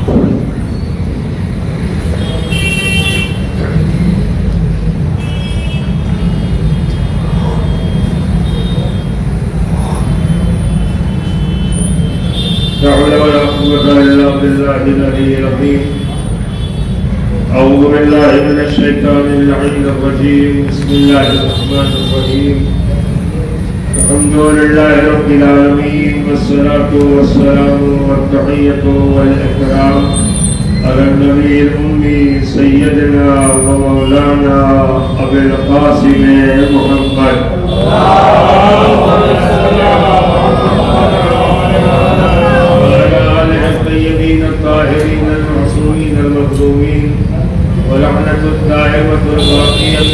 لا حول ولا قوة إلا بالله العلي العظيم. أعوذ بالله من الشيطان اللعين الرجيم. بسم الله الرحمن الرحيم. الحمد لله رب العالمين، والصلاة والسلام والتحية والإكرام على النبي الأمي سيدنا ومولانا أبي القاسم محمد. الطيبين الطاهرين المعصومين المظلومين، ولعنة الدائمة الباقية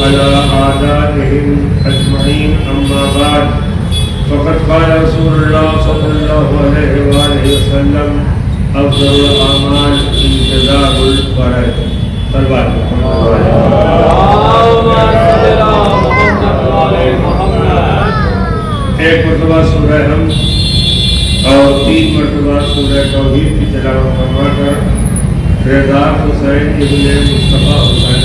على أعدائهم أجمعين. أما بعد، فقد قال رسول الله صلى الله عليه وآله وسلم: أفضل الأعمال انتظار الفرج. ایک مرتبہ سورہ حمد اور 3 مرتبہ سورہ توحید کی تلاوت فرما کر رضا حسین ابن مصطفیٰ حسین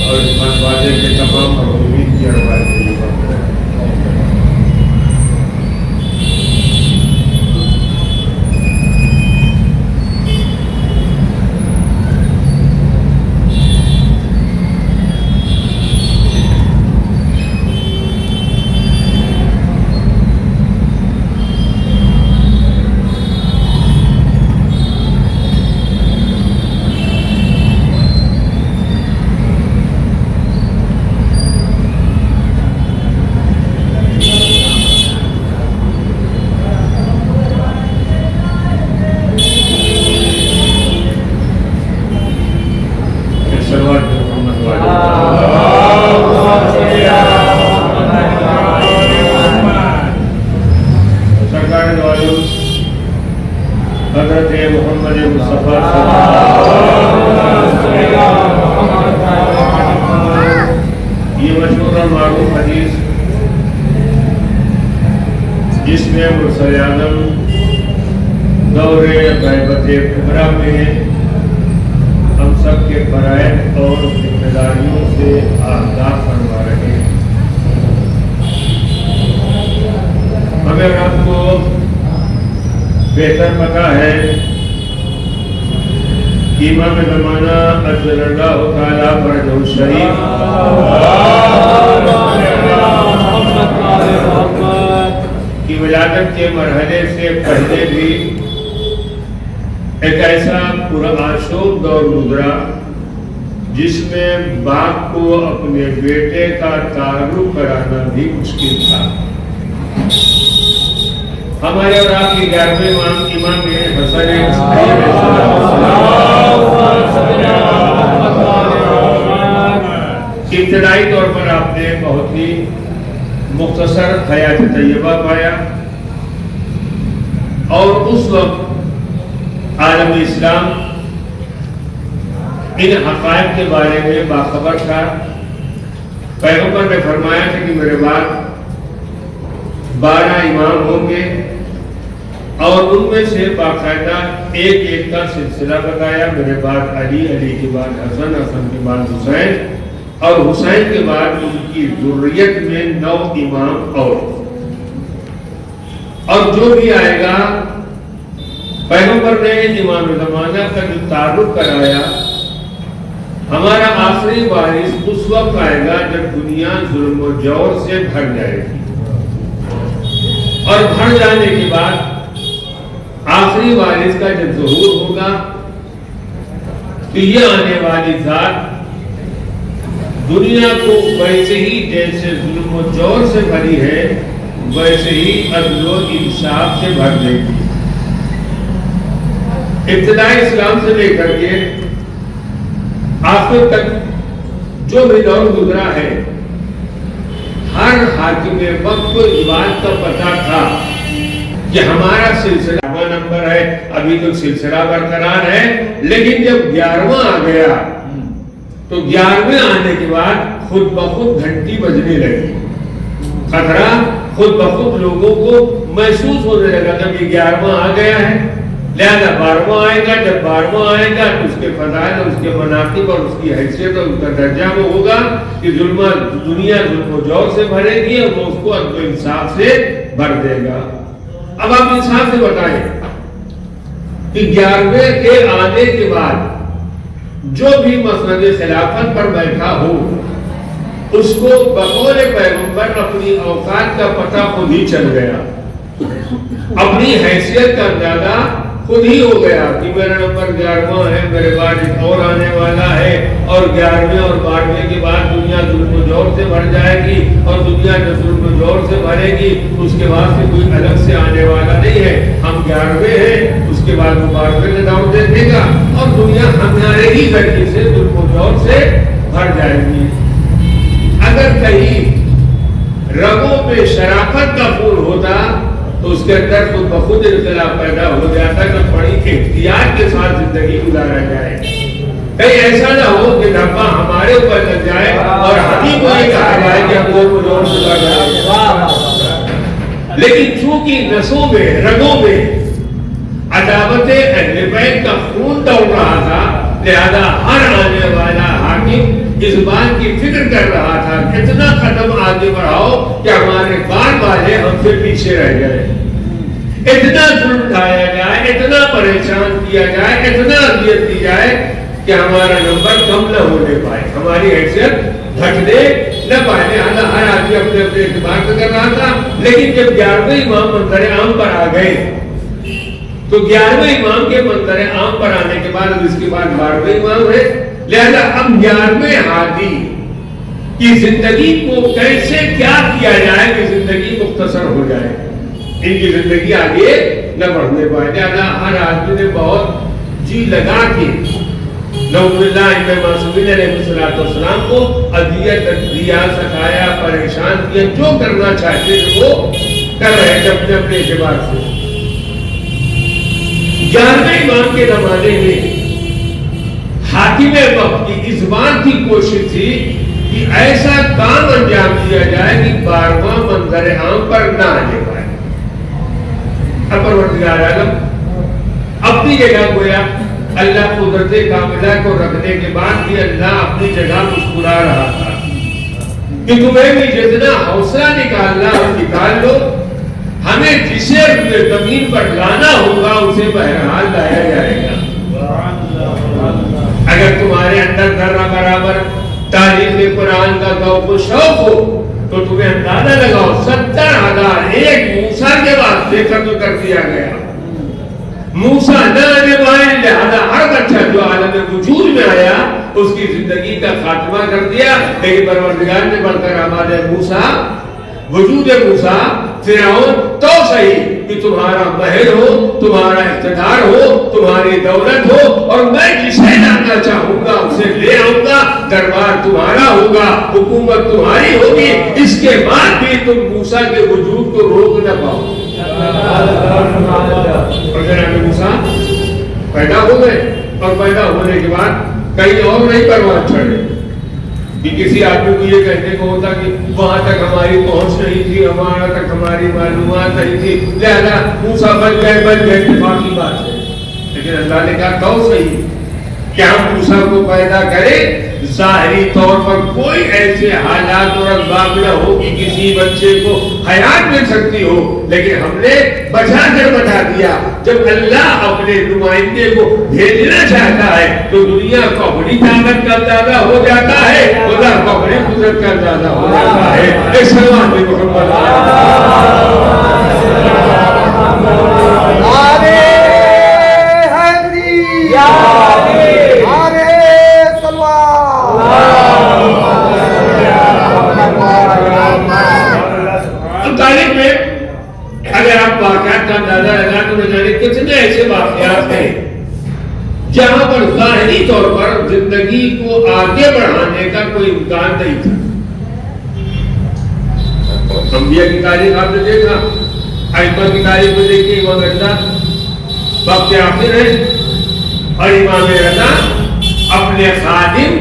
اور عثمان بادے کے تمام مرحومین کی روایت کے لیے بات کریں۔ حضرت محمد مصطفیٰ یہ مشہور اور معروف حدیث جس میں مرسل اعظم دور غیبت کبریٰ میں ہم سب کے فرائض اور ذمہ داریوں سے آگاہ فرما رہے ہیں۔ ہمیں رب کو بہتر پتہ ہے کہ امام زمانہ اجل اللہ تعالیٰ فرجہ الشریف کی ولادت کے مرحلے سے پہلے بھی ایک ایسا پرآشوب دور گزرا جس میں باپ کو اپنے بیٹے کا تعارف کرانا بھی مشکل تھا۔ ہمارے اور آپ کی 11ویں امام حسن ابتدائی طور پر آپ نے بہت ہی مختصر حیات طیبہ پایا، اور اس وقت عالم اسلام ان حقائق کے بارے میں باخبر تھا۔ پیغمبر نے فرمایا تھا کہ میرے بعد 12 امام ہوں گے، اور ان میں سے باقاعدہ ایک ایک کا سلسلہ بتایا۔ میرے بعد علی، علی کے بعد حسن، حسن کے بعد حسین، اور حسین کے بعد ان کی ذریت میں 9 امام اور جو بھی آئے گا، پیغمبر نے امام زمانہ کا جو تعارف کرایا، ہمارا آخری وارث اس وقت آئے گا جب دنیا ظلم و جور سے بھر جائے گی، اور بھر جانے کے بعد آخری وارث کا جب ظہور ہوگا تو یہ آنے والی ذات دنیا کو ویسے ہی جیسے ظلم و جور سے بھری ہے ویسے ہی عدل و انصاف سے بھر دے گی۔ ابتدائی اسلام سے لے کر کے آخر تک جو بھی دور گزرا ہے، ہر حاکم وقت کو اس بات کا پتہ تھا کہ ہمارا سلسلہ نمبر ہے، ابھی تو سلسلہ برقرار ہے، لیکن جب 11واں آ گیا تو 11ویں آنے کے بعد خود بخود گھنٹی بجنے لگی۔ خطرہ خود بخود لوگوں کو محسوس ہونے لگا کہ 11واں آ گیا ہے، لہذا 12واں آئے گا، جب 12واں آئے گا تو اس کے فضائل اور اس کے مناقب اور اس کی حیثیت اور اس کا درجہ وہ ہوگا کہ دنیا ظلم و جور سے بھرے گی اور وہ اس کو عدل و انصاف سے بھر دے گا۔ اب آپ انصاف سے بتائیں کہ 11ویں کے آنے کے بعد جو بھی مسند خلافت پر بیٹھا ہو اس کو بقول پیغمبر اپنی اوقات کا پتہ خود ہی چل گیا، اپنی حیثیت کا اندازہ خود ہی ہو گیا کہ میرا نمبر 11واں ہے، میرے بعد ایک اور آنے والا ہے، اور 11ویں اور 12ویں کے بعد دنیا ظلم و جور سے بھر جائے گی، اور دنیا جو ظلم و جور سے بھرے گی اس کے بعد سے کوئی الگ سے آنے والا نہیں ہے، ہم 11ویں ہیں، اس کے بعد وہ 12ویں میں دعوت دے گا اور دنیا ہمارے ہی ذریعے سے ظلم و جور سے بھر جائے گی۔ اگر کہیں رگوں پہ شرافت کا پھول ہوتا تو اس کے اندر خود بخود انقلاب پیدا ہو جاتا کہ بڑی احتیاط کے ساتھ زندگی گزارا جائے، کہیں ایسا نہ ہو کہ دھبا ہمارے اوپر لگ جائے اور ہم ہی کو یہ کہا جائے کہ ہم لوگ کو جوڑ سے لگ جائے۔ لیکن چونکہ نسوں میں رگوں میں عداوت اہل بیت کا خون دوڑ رہا تھا، لہذا ہر آنے والا حاکم اس بات کی فکر کر رہا تھا اتنا قدم آگے بڑھاؤ کہ ہمارے بار والے ہم سے پیچھے رہ جائے، اتنا ظلم اٹھایا جائے، اتنا پریشان کیا جائے، اتنا اذیت دی جائے کہ ہمارا نمبر کم نہ ہونے پائے، ہماری حیثیت گھٹنے نہ پائے۔ لہٰذا ہر آدمی اپنے اپنے اعتبار سے کر رہا تھا، لیکن جب 11ویں امام منظر عام پر آ گئے تو 11ویں امام کے منظر عام پر آنے کے بعد اس کے بعد 12ویں امام ہے، لہذا اب 11ویں ہادی کی زندگی کو کیسے کیا کیا جائے کہ زندگی مختصر ہو جائے، ان کی زندگی آگے نہ بڑھنے پائے۔ لہذا ہر آدمی نے بہت جی لگا کے نعوذ باللہ امام معصومین علیہ السلام کو اذیت دیا، ستایا، پریشان کیا، جو کرنا چاہتے تھے وہ کر رہے تھے اپنے اپنے اعتبار سے۔ 11ویں امام کے زمانے میں حاکم وقت کی اس بات کی کوشش تھی کہ ایسا کام انجام دیا جائے کہ 12واں منظر عام پر نہ آنے پائے۔ اب پروردگار عالم اپنی جگہ گویا اللہ قدرت کاملہ کو رکھنے کے بعد بھی اللہ اپنی جگہ مسکرا رہا تھا کہ تمہیں بھی جتنا حوصلہ نکالنا ہو نکال لو، ہمیں جسے زمین پر لانا ہوگا اسے بہرحال لایا جائے گا۔ اگر تمہارے اندر ذرہ برابر تعلیم قرآن کا ذوق و شوق ہو تو تمہیں اندازہ لگاؤ 70,000 ایک موسیٰ کے واسطے قتل کر دیا گیا، موسیٰ نہ آنے پائے، لہذا ہر بچہ جو عالم وجود میں آیا اس کی زندگی کا خاتمہ کر دیا۔ لیکن پروردگار نے بڑھ کر آباد موسیٰ، وجود موسیٰ، فرعون تو صحیح کہ تمہارا محل ہو، تمہارا اقتدار ہو، تمہاری دولت ہو، اور میں جسے لانا چاہوں گا اسے لے آؤں گا، دربار تمہارا ہوگا، حکومت تمہاری ہوگی، اس کے بعد بھی تم موسیٰ کے وجود کو روک نہ پاؤ۔ اور جناب موسیٰ پیدا ہو گئے، اور پیدا ہونے کے بعد کہیں اور نہیں پروان چڑھے کہ کسی آدمی کو یہ کہنے کو ہوتا کہ وہاں تک ہماری پہنچ نہیں تھی، ہمارا تک ہماری معلومات نہیں تھی، لہذا موسیٰ بن گئے اتفاقی بات ہے۔ لیکن اللہ نے کہا تو صحیح کہ ہم موسیٰ کو پیدا کریں، ظاہری طور پر کوئی ایسے حالات اور اسباب نہ ہو کہ کسی بچے کو حیات مل سکتی ہو، لیکن ہم نے بچا کر بتا دیا۔ جب اللہ اپنے نمائندے کو بھیجنا چاہتا ہے تو دنیا کو بڑی طاقت کا اندازہ ہو جاتا ہے، خدا کو بڑی قدرت کا اندازہ ہو جاتا ہے۔ ایک سلمان بھی محمد تاریخ میں اگر آپ واقعات کا اندازہ لگا تو نہ جانے کتنے ایسے واقعات ہیں جہاں پر ظاہری طور پر زندگی کو آگے بڑھانے کا کوئی امکان نہیں تھا۔ انبیاء کی تاریخ آپ نے دیکھا، ائمہ کی تاریخ میں دیکھیے، امام رضا وقت آخر ہے اور امام رضا اپنے خادم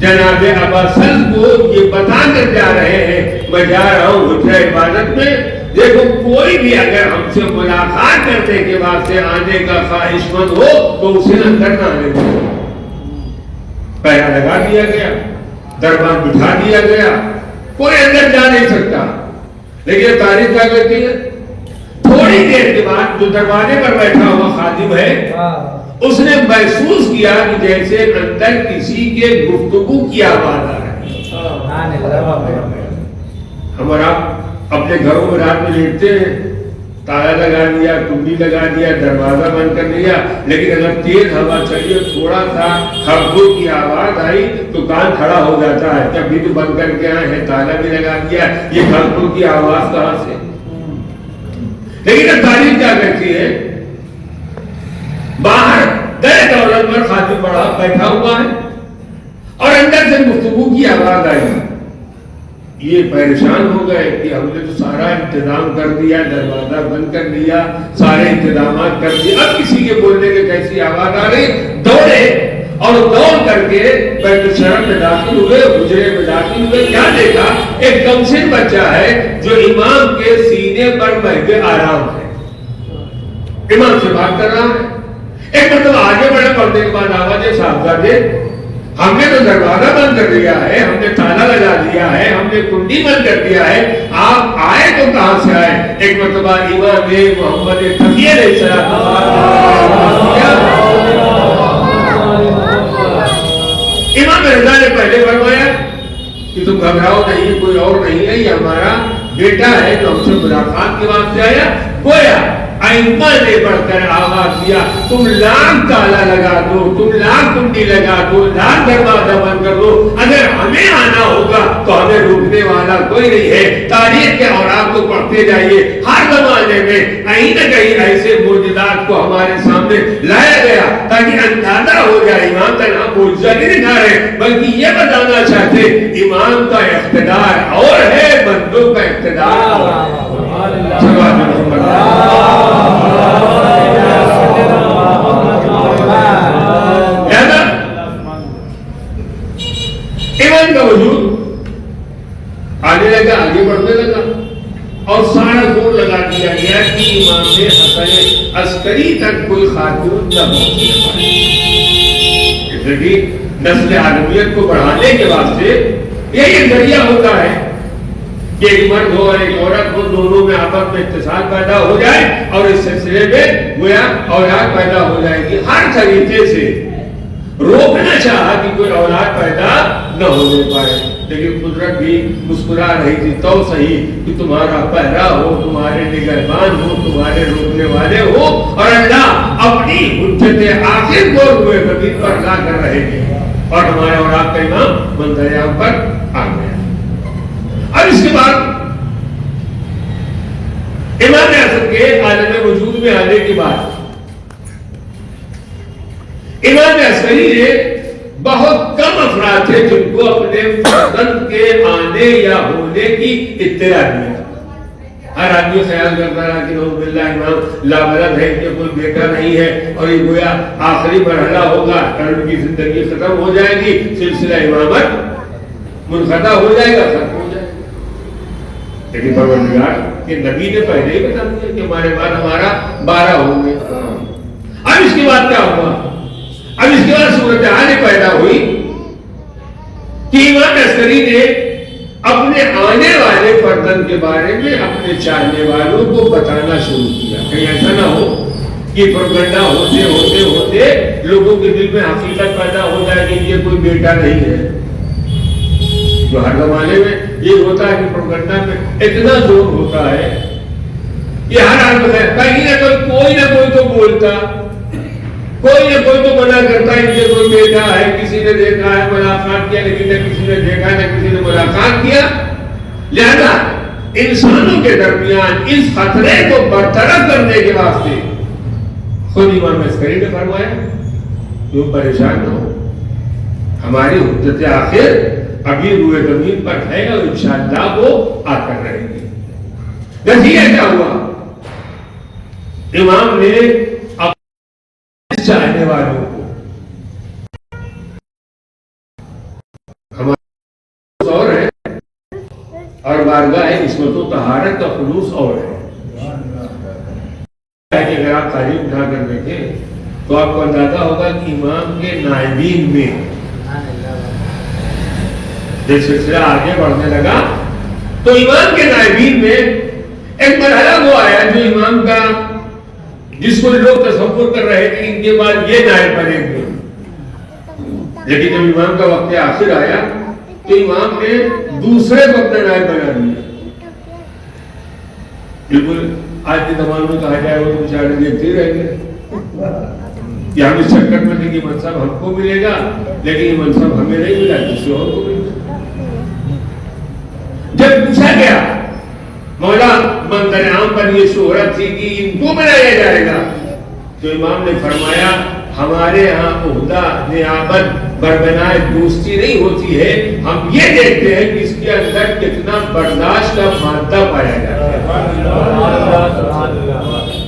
جناب ابا سلم کو یہ بتا کر جا رہے ہیں میں جا رہا ہوں حجرہ عبادت میں دیکھو کوئی بھی اگر ہم سے ملاقات کرنے کے بعد سے آنے کا خواہش مند ہو تو اسے اندر نہ آنے دو. پہرا لگا دیا گیا, دربار بٹھا دیا گیا, کوئی اندر جا نہیں سکتا. لیکن تاریخ کیا کہتی ہے, تھوڑی دیر کے بعد جو دروازے پر بیٹھا ہوا خادم ہے اس نے محسوس کیا کہ جیسے اندر کسی کے گفتگو کی آواز آ رہی ہے. ہمارا اپنے گھروں میں رات میں لیٹتے ہیں, تالا لگا دیا, کنڈی لگا دیا, دروازہ بند کر دیا, لیکن اگر تیز ہوا چلی اور تھوڑا سا خرگوش کی آواز آئی تو کان کھڑا ہو جاتا ہے. جب بھی تو بند کر کے آئے ہیں, تالا بھی لگا دیا, یہ خرگوش کی آواز کہاں سے؟ لیکن اب تاریخ کیا کہتی ہے, باہر در دولت پر خادم بڑا بیٹھا ہوا ہے اور اندر سے گفتگو کی آواز آئی. یہ پریشان ہو گئے کہ ہم نے تو سارا انتظام کر دیا, دروازہ بند کر دیا, سارے انتظامات کر دیے, اب کسی کے بولنے کی کیسی آواز آ رہی. دوڑے اور دوڑ کر کے بیت الشرف میں داخل ہوئے, حجرے میں داخل ہوئے. کیا دیکھا, ایک کمسن بچہ ہے جو امام کے سینے پر بیٹھ کے آرام ہے, امام سے بات کر رہا ہے. ایک مطلب آگے بڑھے, پڑھنے کے بعد آواز صاحبزادے ہم نے تو دروازہ بند کر دیا ہے, ہم نے تالا لگا دیا ہے, ہم نے کنڈی بند کر دیا ہے, آپ آئے تو کہاں سے آئے؟ ایک مرتبہ امام محمد تقی علیہ السلام امام رضا نے پہلے فرمایا کہ تم گھبراؤ نہیں, کوئی اور نہیں ہے, یہ ہمارا بیٹا ہے جو ہم سے ملاقات کے واسطے آیا. گویا ائمہ نے بڑھ کر آواز دیا, تم لاکھ تالا لگا دو, تم لاکھ کنڈی لگا دو, لاکھ دروازہ بند کر دو, اگر ہمیں آنا ہوگا تو ہمیں روکنے والا کوئی نہیں ہے. تاریخ کے اوراق کو پڑھتے جائیے, ہر زمانے میں کہیں نہ کہیں ایسے معجزات کو ہمارے سامنے لایا گیا تاکہ اندازہ ہو جائے امام کا نام معجزہ نہیں دکھا رہے بلکہ یہ بتانا چاہتے امام کا اقتدار اور ہے, بندوں کا اقتدار. ایمان کا وجود آنے لگا, آگے بڑھنے لگا اور سارا زور لگا دیا گیا کہ امام نے حسن عسکری تک کوئی خاتون نہ پہنچنے پائے. اس لیے نسل عالمیت کو بڑھانے کے واسطے یہی ذریعہ ہوتا ہے کہ ایک مرد ہو اور ایک عورت ہو, دونوں میں آپس میں اتصال پیدا ہو جائے اور اس سلسلے میں گویا اولاد پیدا ہو جائے گی. ہر طریقے سے روکنا چاہا کہ کوئی اولاد پیدا نہ ہونے پائے, لیکن قدرت بھی مسکرا رہی تھی تو صحیح کہ تمہارا پہرا ہو, تمہارے نگہبان ہو, تمہارے روکنے والے ہو, اور اللہ اپنی حجت آخر کو روئے زمین پر لا کر رہے ہیں اور ہمارے اور آپ کا امام منتظر پر آ گیا. اب اس کے بعد امام اعظم کے عالم وجود میں آنے کے بعد امام عسکری نے بہت کم افراد تھے جن کو اپنے فرزند کے آنے یا ہونے کی اطلاع دیا. ہر آدمی خیال کرتا رہا کہ نعوذ باللہ امام لامرد ہے, کہ کوئی بیٹا نہیں ہے اور یہ گویا آخری مرحلہ ہوگا, ان کی زندگی ختم ہو جائے گی, سلسلہ امامت منقطع ہو جائے گا, ختم ہو جائے گا. لیکن پروردگار کے نبی نے پہلے ہی بتا دیا کہ ہمارے بعد ہمارا 12 ہوں گے. اب اس کے بعد کیا ہوا, اب اس کے بعد صورتحال پیدا ہوئی کہ امام عسکری نے اپنے آنے والے فرزند کے بارے میں اپنے چاہنے والوں کو بتانا شروع کیا. کہیں ایسا نہ ہو کہ پروپیگنڈا ہوتے ہوتے ہوتے لوگوں کے دل میں حقیقت پیدا ہو جائے کہ یہ کوئی بیٹا نہیں ہے. جو ہر زمانے میں یہ ہوتا ہے کہ پروپیگنڈا میں اتنا زور ہوتا ہے کہ ہر آدمی کہیں نہ کوئی نہ کوئی تو بولتا, کوئی نہ کوئی تو منع کرتا ہے کہ کوئی بیٹا ہے, کسی نے دیکھا ہے ملاقات کیا, لیکن نہ کسی نے دیکھا نہ کسی نے ملاقات کیا. لہذا انسانوں کے درمیان اس خطرے کو برطرف کرنے کے واسطے خود امام عسکری نے فرمایا تم پریشان نہ ہو, ہماری حجت آخر ابھی روئے زمین پر ہے اور انشاءاللہ وہ آ کر رہے گی. نتیجہ کیا ہوا, امام نے چاہنے والوں کو ہمارا اور ہے اور بارگاہ عصمت و طہارت کا خلوص اور ہے. اگر آپ تاریخ اٹھا کر دیکھیں تو آپ کو اندازہ ہوگا کہ امام کے نائبین میں جب سلسلہ آگے بڑھنے لگا تو امام کے نائبین میں ایک مرحلہ وہ آیا جو امام کا جس کو لوگ تصور کر رہے تھے ان کے بعد یہ نائب بنیں گے. لیکن جب امام کا وقت آخر آیا تو امام نے دوسرے کو اپنا نائب بنا دیا. بالکل آج کے زمانے میں کہا جائے وہ تو بیچارے دیکھتے ہی رہیں گے کہ ہم اس چکر میں تھے کہ منصب ہم کو ملے گا لیکن یہ منصب ہمیں نہیں ملا کسی اور کو ملے گا. جب پوچھا گیا مولا منظر عام پر یہ شہرت تھی کہ ان کو بنایا جائے گا تو امام نے فرمایا ہمارے ہاں عہدہ نیابت بربنائے دوستی نہیں ہوتی ہے, ہم یہ دیکھتے ہیں کہ اس کے اندر کتنا برداشت کا مادہ پایا جاتا ہے.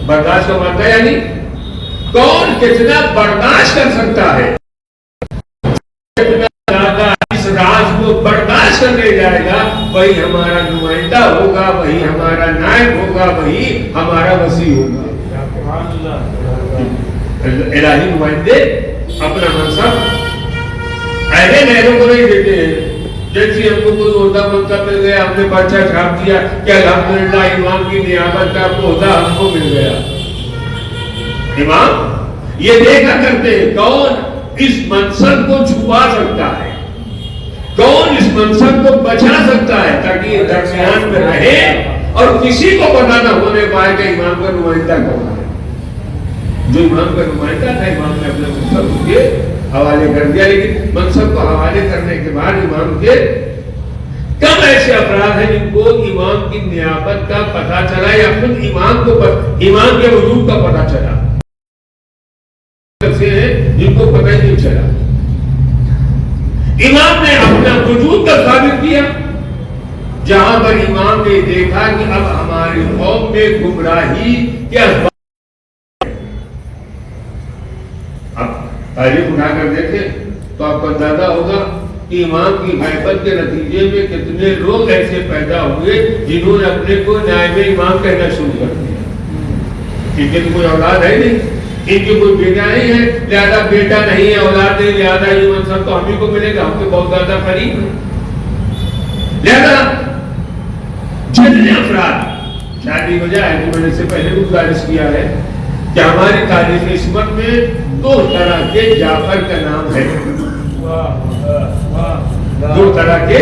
برداشت کا مادہ یعنی کون کتنا برداشت کر سکتا ہے, کتنا زیادہ اس راز کو برداشت کرنے جائے گا وہی ہمارا نمائندہ ہوگا, وہی ہمارا نائب ہوگا, وہی ہمارا وسیع ہوگا. الہی نمائندے اپنا منصب ایسے غیروں کو نہیں دیتے ہیں. جیسے ہم کو کوئی عہدہ منصب مل گیا ہم نے پرچہ چھاپ دیا کہ الحمدللہ امام کی نیابت کا عہدہ ہم کو مل گیا. امام یہ دیکھا کرتے ہیں کون اس منصب کو چھپا سکتا ہے, کون اس منصب کو بچا سکتا ہے تاکہ یہ درمیان میں رہے اور کسی کو پتہ نہ ہونے پائے کہ امام کا نمائندہ کون ہے. جو امام کا نمائندہ تھا امام نے اپنے منصب کے حوالے کر دیا, لیکن منصب کو حوالے کرنے کے بعد امام کے کم ایسے افراد ہیں جن کو امام کی نیابت کا پتہ چلا یا خود امام کے وجود کا پتہ چلا, ہیں جن کو پتہ ہی نہیں چلا. امام نے اپنا وجود کا ثابت کیا جہاں پر امام نے دیکھا کہ اب ہماری قوم میں گمراہی کیا. اب تاریخ اٹھا کر دیکھیں تو آپ کو اندازہ ہوگا کہ امام کی غیبت کے نتیجے میں کتنے لوگ ایسے پیدا ہوئے جنہوں نے اپنے کو نائب امام کہنا شروع کر دیا. ان کی کوئی اولاد ہے نہیں, ان کی کوئی بیٹا نہیں ہے, لہذا بیٹا نہیں ہے, اولاد نہیں, لہذا یہ منصب تو ہم ہی کو ملے گا, ہم تو بہت زیادہ قریب ہیں. لہذا جتنے افراد شادی وجہ ہے جو میں نے اس سے پہلے بھی گزارش کیا ہے کہ ہماری تاریخ عصمت میں دو طرح کے جعفر کا نام ہے, دو طرح کے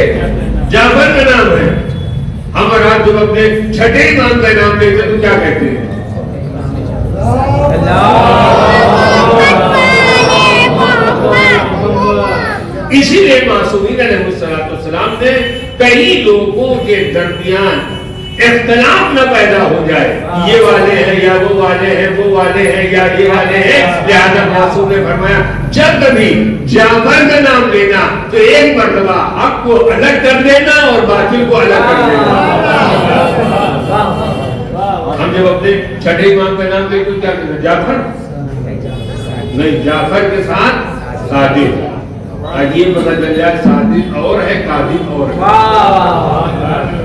جعفر کا نام ہے. ہم اور آپ جب اپنے چھٹے امام کا نام لیتے تو کیا کہتے ہیں؟ اسی لیے معصومین علیہ السلام نے کئی لوگوں کے درمیان اختلاف نہ پیدا ہو جائے, یہ والے ہیں یا وہ والے ہیں, وہ والے ہیں یا یہ والے ہیں, لہذا معصوم نے فرمایا جب کبھی جعفر کا نام لینا تو ایک مرتبہ حق کو الگ کر دینا اور باطل کو الگ کر دینا. ہم جب اپنے چھٹے امام کا نام لے تو کیا کہنا, جعفر نہیں, جعفر کے ساتھ صادق. یہ پتہ چل جائے صادق اور ہے, کاذب اور ہے,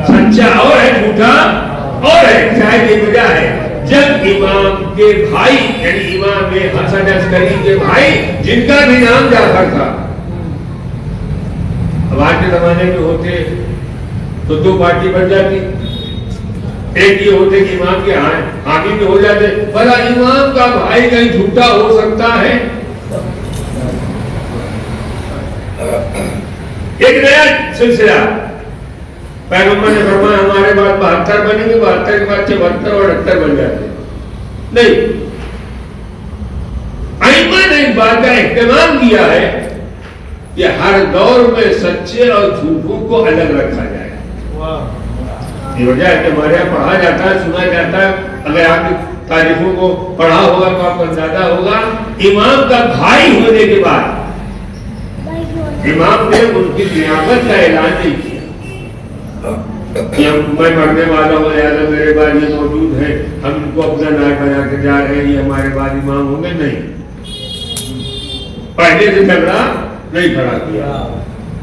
سچا اور ہے, جھوٹا اور ہے. شاید یہ وجہ ہے جب امام کے بھائی یعنی امام حسن عسکری کے بھائی جن کا بھی نام جعفر تھا, اب آج کے زمانے میں ہوتے تو دو پارٹی بن جاتی. ایک یہ ہوتے کہ امام کے حامی میں ہو جاتے, بھلا امام کا بھائی کہیں جھوٹا ہو سکتا ہے. ایک نیا سلسلہ پیغمبر نے فرمایا ہمارے بعد 72 بنیں گے, 72 کے بعد 74 اور 78 بن جاتے نہیں. ائمہ نے اس بات کا اہتمام کیا ہے کہ ہر دور میں سچے اور جھوٹوں کو الگ رکھا جائے. یہ وجہ ہے کہ ہمارے یہاں پڑھا جاتا ہے, سنا جاتا ہے. اگر آپ نے تاریخوں کو پڑھا ہوگا تو آپ کو اندازہ ہوگا امام کا بھائی ہونے کے بعد امام نے ان کی نیابت کا اعلان نہیں کیا کہ میں مرنے والا ہوں, لہٰذا میرے بعد یہ موجود ہے, ہم ان کو اپنا نائب بنا کے جا رہے ہیں, یہ ہمارے بعد امام ہوں گے. نہیں, پہلے سے جھگڑا نہیں کھڑا کیا,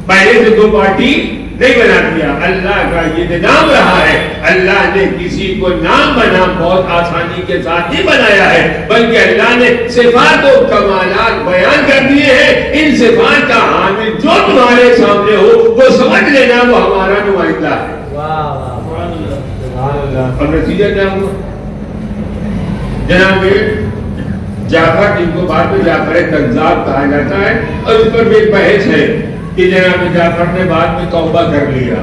پہلے سے دو پارٹی نہیں بنا دیا، اللہ کا یہ نظام رہا ہے۔ اللہ نے کسی کو نام بنام بہت آسانی کے ساتھ ہی بنایا ہے، بلکہ اللہ نے صفات و کمالات بیان کر دیے ہیں۔ ان صفات کا حامل جو تمہارے سامنے ہو وہ سمجھ لینا وہ ہمارا نمائندہ ہے۔ اب نتیجہ کیا ہوا؟ جناب جعفر، جن کو بعد میں جعفر کذاب کہا جاتا ہے، اور اس پر بھی ایک بحث ہے کہ جناب جعفر نے بعد میں توبہ کر لیا۔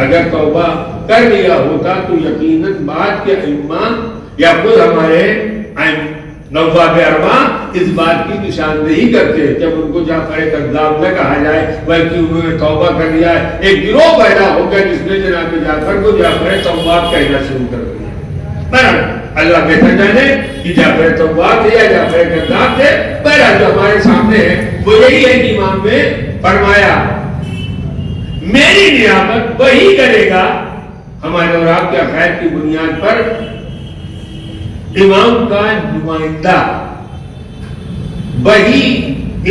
اگر توبہ کر لیا ہوتا تو یقیناً بعد کے ائمہ یا خود ہمارے نواب اربعہ اس بات کی نشاندہی کرتے جب ان کو جعفر کذاب نہ کہا جائے، بلکہ انہوں نے توبہ کر لیا ہے۔ ایک گروہ پیدا ہو گیا جس نے جناب جعفر کو جعفر تواب کہنا شروع کر دیا۔ بہرحال اللہ بہتر جانے کہ جعفر تواب تھے یا جعفر کذاب تھے، بہرحال جو ہمارے سامنے ہے وہ یہی ہے کہ امام نے فرمایا میری نیابت وہی کرے گا۔ ہمارے اور آپ کے عقائد کی بنیاد پر امام کا نمائندہ وہی،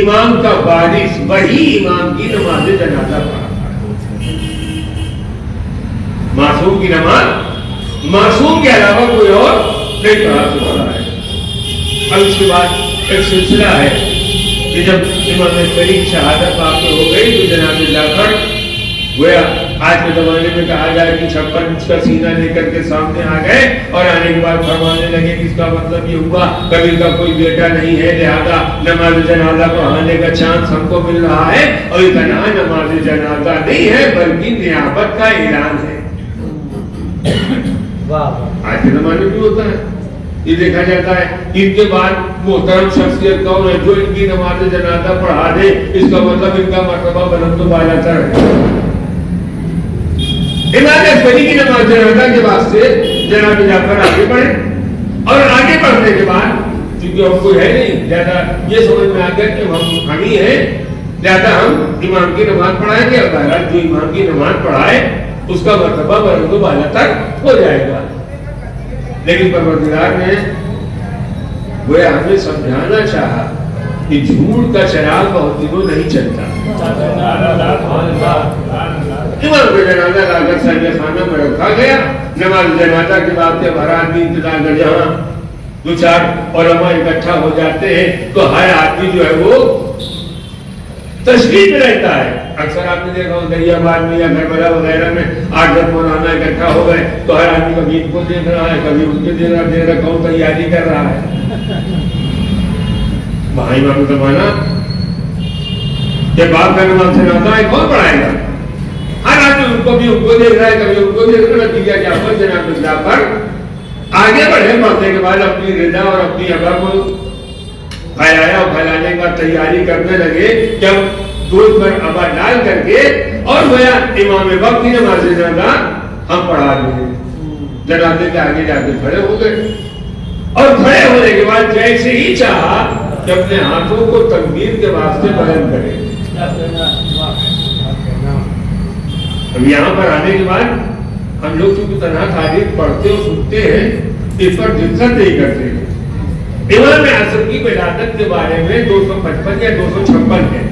امام کا وارث وہی امام کی نماز جنازہ پڑھاتا ہے۔ معصوم کی نماز معصوم کے علاوہ کوئی اور نہیں پڑھا سکتا ہے۔ اب اس کے بعد ایک سلسلہ ہے کہ جب امام کریم شہادت واقع ہو گئی تو جناب جعفر گویا آج کے زمانے میں کہا جائے کہ 56 انچ کا سینہ لے کر کے سامنے آ گئے اور آنے کے بعد فرمانے لگے کہ اس کا مطلب یہ ہوا کبھی کا کوئی بیٹا نہیں ہے، لہذا نماز جنازہ پڑھانے کا چانس ہم کو مل رہا ہے۔ اور اتنا نماز جنازہ نہیں ہے بلکہ نیابت کا اعلان ہے۔ آج کے زمانے میں ہوتا ہے، یہ دیکھا جاتا ہے ان کے بعد محترم شخصیت کون ہے جو ان کی نماز جنازہ پڑھا دے، اس کا مطلب ان کا مرتبہ بلند و بالا تر ہے۔ امام عسکری کی نماز جنازہ کے واسطے جناب جعفر آگے بڑھے، اور آگے بڑھنے کے بعد چونکہ ہم کوئی ہے نہیں، لہذا یہ سمجھ میں آ گیا کہ ہم ہی ہیں، لہذا ہم امام کی نماز پڑھائیں گے، اور بہرحال جو امام کی نماز پڑھائے اس کا مرتبہ بلند و بالا تک ہو جائے گا۔ لیکن پروردگار نے گویا ہمیں سمجھانا چاہا کہ جھوٹ کا چراغ بہت دنوں نہیں چلتا۔ امام کو جنازہ لا کر صاحب خانہ میں رکھا گیا۔ نماز جنازہ کے بعد جب ہر آدمی انتظار کر جہاں دو چار علماء اکٹھا ہو جاتے ہیں تو ہر آدمی جو ہے وہ تشریف میں رہتا ہے۔ اکثر آپ نے دیکھا ہو دریا آباد میں یا کربلا وغیرہ میں 8-10 مولانا اکٹھا ہو گئے تو ہر آدمی کبھی ان کو دیکھ رہا ہے، کبھی ان کے دیکھ رہا، کون تیاری کر رہا ہے۔ وہاں امام زمانہ جب آپ کا نماز جنازہ ہے کون پڑھائے گا؟ ہر آدمی ان کو دیکھ رہا ہے، کبھی ان کو دیکھ رہا ہے۔ نتیجہ کیا ہوا؟ جناب جعفر آگے بڑھے، پڑھنے کے بعد اپنی رضا اور اپنی ابا کو پھیلایا اور پھیلانے کا تیاری کرنے لگے۔ جب دودھ پر ابا ڈال کر کے اور گویا امام وقت کی نماز جنازہ ہم پڑھا دیں، جنازے کے آگے جا کے کھڑے ہو گئے، اور کھڑے ہونے کے بعد جیسے ہی چاہا کہ اپنے ہاتھوں کو تکبیر کے واسطے بلند کرے۔ اب یہاں پر آنے کے بعد ہم لوگ چونکہ تنہا تاریخ پڑھتے اور سنتے ہیں، اس پر دقت نہیں کرتے۔ امام عصر کی ولادت کے بارے میں 255 یا 256 ہے۔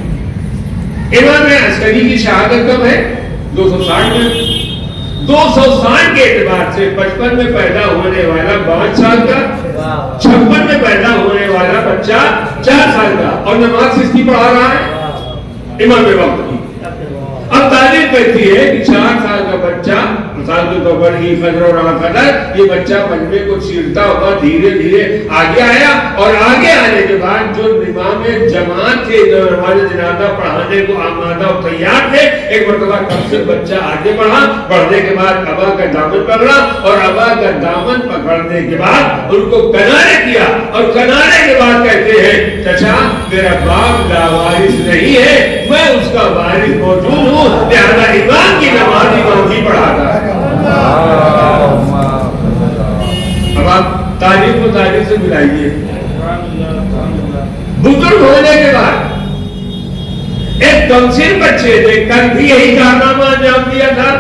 امام عسکری کی شہادت کب ہے؟ 260 میں۔ 260 کے اعتبار سے 55 میں پیدا ہونے والا 5 سال کا، 56 میں پیدا ہونے والا بچہ 4 سال کا، اور نماز کس کی پڑھا رہا ہے؟ امام وقت کی۔ اب تعلیم کہتی ہے کہ 4 سال کا بچہ مثال کے طور پر ہی فجر اور قدر، یہ بچہ مجمع کو چیرتا ہوا دھیرے دھیرے آگے آیا، اور آگے آنے کے بعد جو امام جماعت تھے جو نماز جنازہ پڑھانے کو آمادہ اور تیار تھے، ایک مرتبہ کم سے بچہ آگے بڑھا، بڑھنے کے بعد ابا کا دامن پکڑا، اور ابا کا دامن پکڑنے کے بعد ان کو کنارے کیا، اور کنارے کے بعد کہتے ہیں چچا میرا باپ لاوارث نہیں ہے، میں اس کا وارث موجود ہوں، لہذا امام کی نماز امام ہی پڑھاتا ہے۔ اب آپ تاریخ کو تاریخ سے ملائیے۔ بزرگ ہونے کے بعد ایک کمسن بچے نے کل بھی یہی کارنامہ انجام دیا تھا۔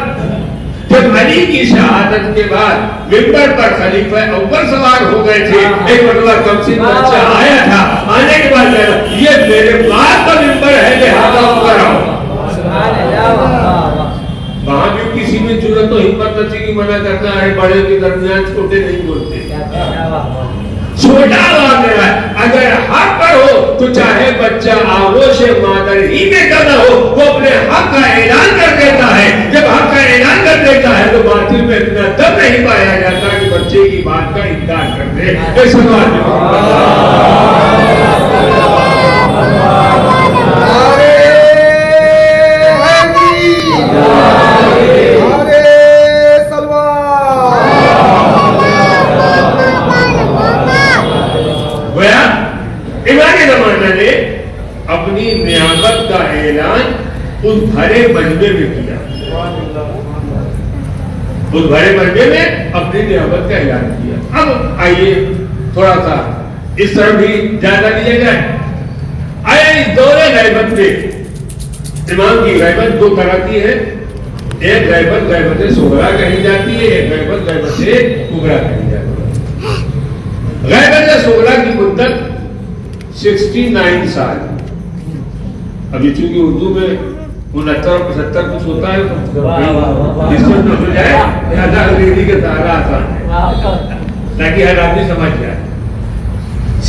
جب علی کی شہادت کے بعد ممبر پر خلیفہ اول سوار ہو گئے تھے، ایک مرتبہ کمسن بچہ آیا تھا، آنے کے بعد یہ میرے باپ کا ممبر ہے لہذا اوپر آؤ۔ بھی منع کرتا ہے بڑے کے درمیان چھوٹے نہیں بولتے. چھوٹا بات ہے. اگر حق پر ہو تو چاہے بچہ آغوش مادر ہی میں کرنا ہو وہ اپنے حق کا اعلان کر دیتا ہے. جب حق کا اعلان کر دیتا ہے تو باطل میں اتنا دم نہیں پایا جاتا کہ بچے کی بات کا انکار کر دے. اس بات اپنی نعمت کا اعلان اس بھرے مجمع میں کیا. اس بھرے مجمع میں اپنی نعمت کا اعلان کیا. اب آئیے تھوڑا سا اس طرح بھی جائزہ لیا جائے. آئے اس دور غیبت میں امام کی غیبت دو طرح کی ہے. ایک غیبت غیبت صغرا کہی جاتی ہے, ایک غیبت غیبت کبریٰ کہی جاتی ہے. غیبت صغرا کی مدت 69 سال. ابھی چونکہ اردو میں 69 اور 75 کچھ ہوتا ہے جس سے ہو جائے لہذا انگریزی کے سہارا آسان ہے تاکہ ہر آدمی سمجھ جائے.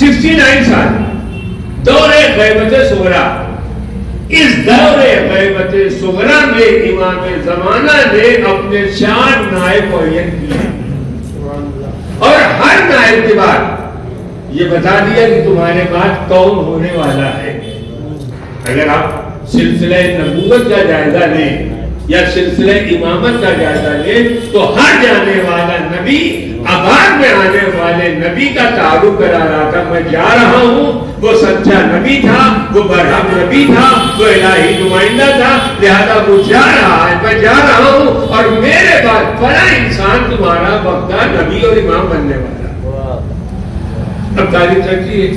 69 سال دور غیبت صغرا. اس دور غیبت صغرا میں امام زمانہ نے اپنے 4 نائب معین کیے اور ہر نائب کے بعد یہ بتا دیا کہ تمہارے بعد کون ہونے والا ہے. اگر آپ سلسلہ نبوت کا جائزہ لیں یا سلسلہ امامت کا جائزہ لیں تو ہر جانے والا نبی بعد میں آنے والے نبی کا تعارف کرا رہا تھا. میں جا رہا ہوں, وہ سچا نبی تھا, وہ برحق نبی تھا, وہ الہی نمائندہ تھا, لہذا وہ جا رہا ہے, میں جا رہا ہوں اور میرے بعد بڑا انسان تمہارا وقتہ نبی اور امام بننے والا. اب تاریخ چلتی ہے.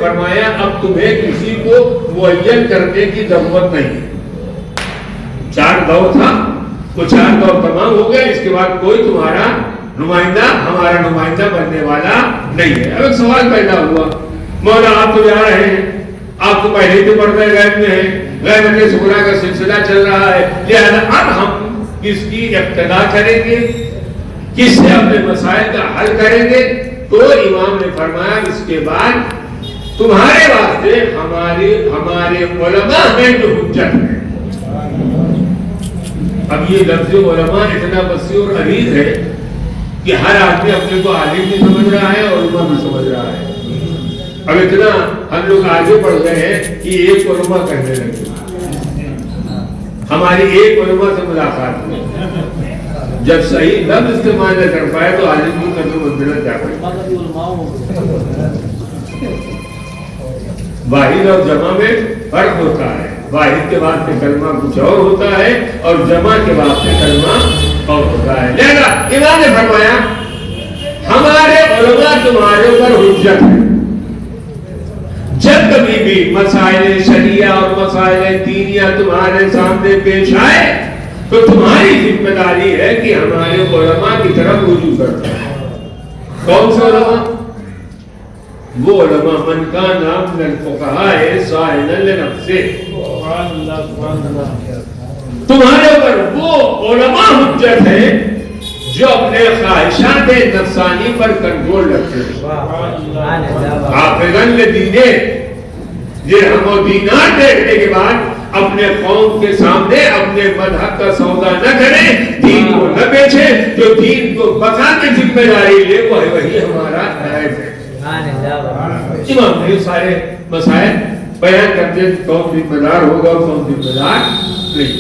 فرمایا اب تمہیں کسی کو معین کرنے کی ضرورت نہیں. 4 دور تھا, وہ 4 دور تمام ہو گئے. اس کے بعد کوئی تمہارا نمائندہ ہمارا نمائندہ بننے والا نہیں ہے. اب ایک سوال پیدا ہوا, مولا آپ تو جا رہے ہیں, آپ تو پہلے سے پردہ غیب میں ہیں, غیبت صغرا کا سلسلہ چل رہا ہے, لہذا اب ہم کس کی ابتدا کریں گے, کس سے اپنے مسائل کا حل کریں گے. تو امام نے فرمایا اس کے بعد تمہارے واسطے ہمارے علماء ہیں جو حجت ہے. اب یہ لفظ علماء اتنا وسیع اور عریض ہے کہ ہر آدمی اپنے کو عالم بھی سمجھ رہا ہے اور علماء بھی سمجھ رہا ہے. اب اتنا ہم لوگ آگے بڑھ گئے ہیں کہ ایک علماء کہنے لگے. ہماری ایک علماء سے ملاقات ہوئی, جب صحیح لفظ استعمال نہ کر پائے تو عالم کی قدر منزلت جا پڑی. واحد اور جمع میں فرق ہوتا ہے. واحد کے بعد سے کلمہ کچھ اور ہوتا ہے اور جمع کے بعد سے کلمہ اور ہوتا ہے. لہذا امام نے فرمایا ہمارے علماء تمہارے اوپر حجت ہے. جب کبھی بھی مسائل شریعہ اور مسائل دینیہ تمہارے سامنے پیش آئے تو تمہاری ذمہ داری ہے کہ ہمارے علماء کی طرف رجوع کرنا. کون سے علماء؟ وہ علماء من کان من الفقہاء سائلا لنفسہ. تمہارے اوپر وہ علماء حجت ہے جو اپنے خواہشات نفسانی پر کنٹرول رکھتے ہیں. حافظاً لدینہ, درہم و دینار دیکھنے کے بعد اپنے قوم کے سامنے اپنے مذہب کا سودا نہ کریں, دین کو نہ بیچیں. جو دین کو بقا کی ذمہ داری لے وہ وہی ہمارا نائب ہے. امام نے سارے مسائل بیان کرتے ہیں کون ذمہ دار ہوگا اور کون ذمہ دار نہیں.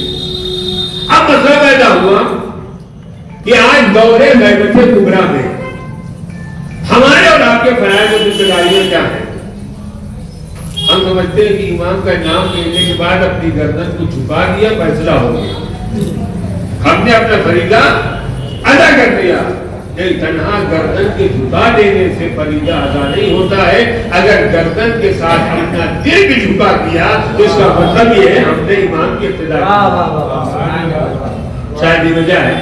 اب مسئلہ پیدا ہوا کہ آج دور غیبت کبریٰ میں ہمارے اور آپ کے فرائض و ذمہ داریاں کیا ہیں. ہم سمجھتے ہیں کہ امام کا نام لینے کے بعد اپنی گردن کو چھپا دیا, فیصلہ ہو گیا, ہم نے اپنا فریضہ ادا کر دیا. نہیں, تنہا گردن کے جھکا دینے سے فریضہ ادا نہیں ہوتا ہے. اگر گردن کے ساتھ اپنا دل بھی جھکا دیا تو اس کا مطلب یہ ہے ہم نے امام کی ابتدا کی. شاید یہ وجہ ہے